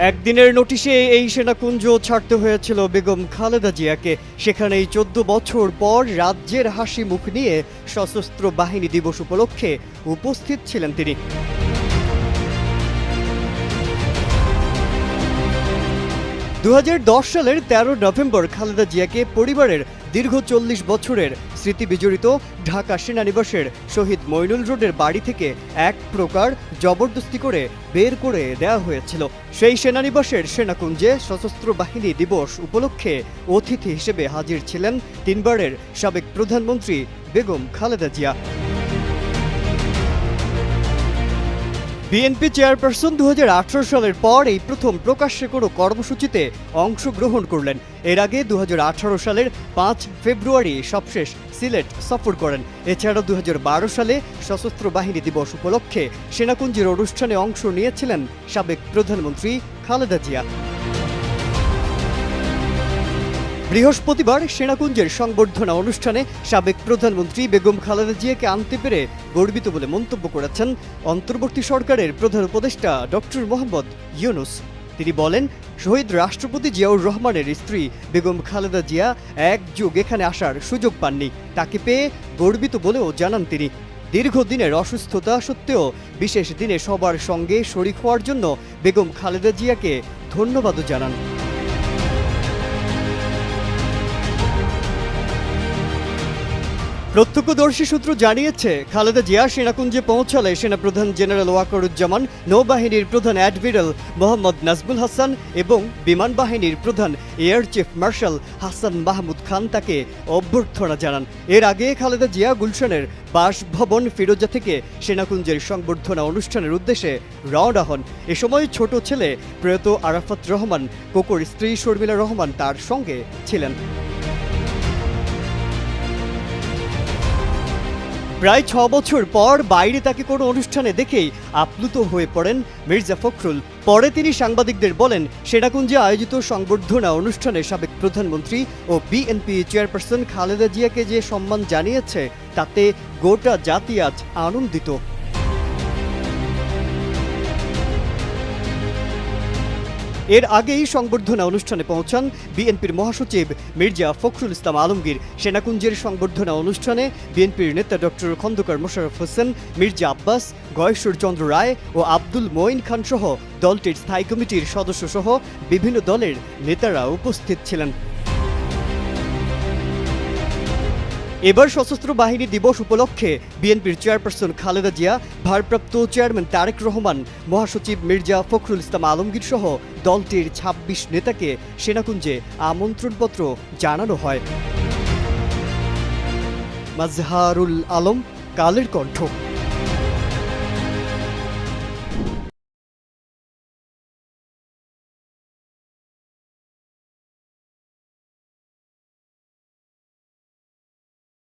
একদিনের নোটিশে এই সেনাকুঞ্জ ছাড়তে হয়েছিল বেগম খালেদা জিয়াকে। সেখানেই 14 বছর পর রাজ্যের হাসি মুখ নিয়ে সশস্ত্র বাহিনী দিবস উপলক্ষে উপস্থিত ছিলেন তিনি। সালের 13 নভেম্বর খালেদা জিয়াকে পরিবারের দীর্ঘ 40 বছরের স্মৃতি বিজড়িত ঢাকা সেনানিবাসের শহীদ মইনুল রোডের বাড়ি থেকে এক প্রকার জবরদস্তি করে বের করে দেওয়া হয়েছিল। সেই সেনানিবাসের সেনাকুঞ্জে সশস্ত্র বাহিনী দিবস উপলক্ষে অতিথি হিসেবে হাজির ছিলেন তিনবারের সাবেক প্রধানমন্ত্রী বেগম খালেদা জিয়া। বিএনপি চেয়ারপারসন 2018 সালের পর এই প্রথম প্রকাশ্যে কোনো কর্মসূচিতে অংশগ্রহণ করলেন। এর আগে 2018 সালের 5 ফেব্রুয়ারি সবশেষ সিলেট সফর করেন। এছাড়াও 2012 সালে সশস্ত্র বাহিনী দিবস উপলক্ষে সেনাকুঞ্জের অনুষ্ঠানে অংশ নিয়েছিলেন সাবেক প্রধানমন্ত্রী খালেদা জিয়া। বৃহস্পতিবার সেনাকুঞ্জের সংবর্ধনা অনুষ্ঠানে সাবেক প্রধানমন্ত্রী বেগম খালেদা জিয়াকে আনতে পেরে গর্বিত বলে মন্তব্য করেছেন অন্তর্বর্তী সরকারের প্রধান উপদেষ্টা ডক্টর মোহাম্মদ ইউনূস। তিনি বলেন, শহীদ রাষ্ট্রপতি জিয়াউর রহমানের স্ত্রী বেগম খালেদা জিয়া এক যুগ এখানে আসার সুযোগ পাননি। তাকে পেয়ে গর্বিত বলেও জানান তিনি। দীর্ঘদিনের অসুস্থতা সত্ত্বেও বিশেষ দিনে সবার সঙ্গে শরিক হওয়ার জন্য বেগম খালেদা জিয়াকে ধন্যবাদও জানান। প্রত্যক্ষদর্শী সূত্র জানিয়েছে, খালেদা জিয়া সেনাকুঞ্জে পৌঁছালে সেনাপ্রধান জেনারেল ওয়াকারুজ্জামান, নৌবাহিনীর প্রধান অ্যাডমিরাল মোহাম্মদ নাজমুল হাসান এবং বিমান বাহিনীর প্রধান air chief marshal Hasan Mahmud Khan তাকে অভ্যর্থনা জানান। এর আগে খালেদা জিয়া গুলশানের বাসভবন ফিরোজা থেকে সেনাকুঞ্জের সংবর্ধনা অনুষ্ঠানের উদ্দেশ্যে রওনা হন। এ সময় ছোট ছেলে প্রয়াত আরাফাত রহমান, কোকোর স্ত্রী শর্মিলা রহমান তার সঙ্গে ছিলেন। প্রায় 6 বছর পর বাইরে তাকে কোনো অনুষ্ঠানে দেখেই আপ্লুত হয়ে পড়েন মির্জা ফখরুল। পরে তিনি সাংবাদিকদের বলেন, সেনাকুঞ্জে আয়োজিত সংবর্ধনা অনুষ্ঠানে সাবেক প্রধানমন্ত্রী ও বিএনপি চেয়ারপারসন খালেদা জিয়াকে যে সম্মান জানিয়েছে তাতে গোটা জাতি আজ আনন্দিত। এর আগেই সংবর্ধনা অনুষ্ঠানে পৌঁছান বিএনপির মহাসচিব মির্জা ফখরুল ইসলাম আলমগীর। সেনাকুঞ্জের সংবর্ধনা অনুষ্ঠানে বিএনপির নেতা ডক্টর খন্দকার মোশাররফ হোসেন, মির্জা আব্বাস, গয়েশ্বর চন্দ্র রায় ও আব্দুল মঈন খান সহ দলটির স্থায়ী কমিটির সদস্য সহ বিভিন্ন দলের নেতারা উপস্থিত ছিলেন। এবার সশস্ত্র বাহিনী দিবস উপলক্ষে বিএনপির চেয়ারপারসন খালেদা জিয়া, ভারপ্রাপ্ত চেয়ারম্যান তারেক রহমান, মহাসচিব মির্জা ফখরুল ইসলাম আলমগীর সহ দলটির 26 নেতাকে সেনাকুঞ্জে আমন্ত্রণপত্র জানানো হয়। মাজহারুল আলম, কালের কণ্ঠ।